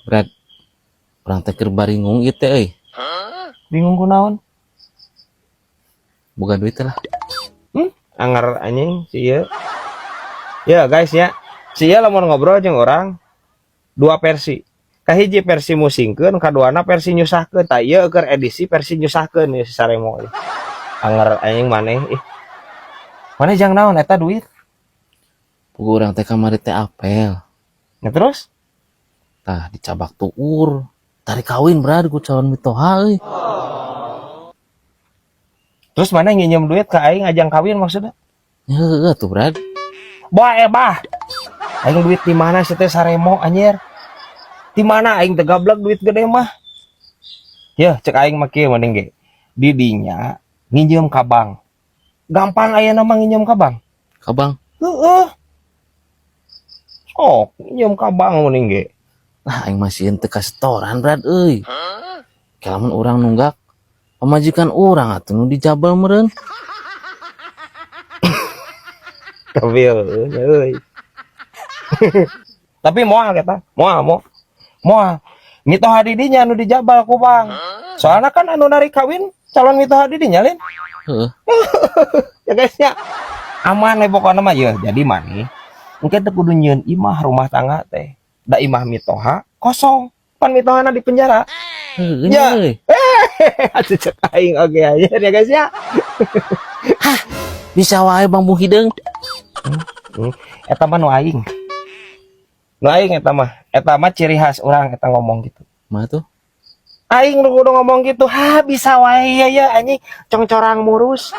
Berat orang teh keur baringung ieu teh euy. Bingung kunaon? Boga duit teh lah. Anger anjing si ieu. Ya guys ya. Si ieu lamun ngobrol jeung orang dua versi. Kahiji versi musingkeun, kaduana versi nyusahkeun. Tah ieu keur edisi versi nyusahkeun ieu si Saremo. Anger anjing maneh ih. Maneh jang naon eta duit? Boga urang teh kamari teh apel. Nah terus? Tah dicabak tuur. Tarik kawin berat ku calon mitoha euy. Terus maneh nginjem duit ka aing ajang kawin maksudnya? Heueuh tuh berat. Bah. Aing duit di mana sih teh Saremo anjir? Di mana aing teh gablek duit gede mah? Ya, cek aing mah kieu mending ge. Di dinya nginjem ka bank. Gampang aya nama nginjem ka bank. Kabang. Heeh. Oh, nginjem ka bank mending ge. Lah aing masih teu ka setoran berat euy. Kalamun urang nunggak pamajikan urang atuh nu di Jabal meureun. Kabil euy. Tapi moal eta, moal. Mitoha di dinya anu dijabal ku bang. Soalnya kan anu narik kawin calon mitoha di dinya lin. Heeh. Ya guys ya. Aman we pokona mah ya. Jadi maneh engke teh kudu nyieun imah rumah tangga teh. Da imah mitoha kosong. Pan mitohana di penjara. Heueuh Ya. euy. Atuh cek aing oge aja ya guys ya. Bisa wae Bang Muhideng. Eta mah nu aing. Nu aing eta mah. Eta mah ciri khas orang eta ngomong gitu. Mah tuh. Aing nu kudu ngomong gitu. Ha bisa wae ya anjing congcorang murus.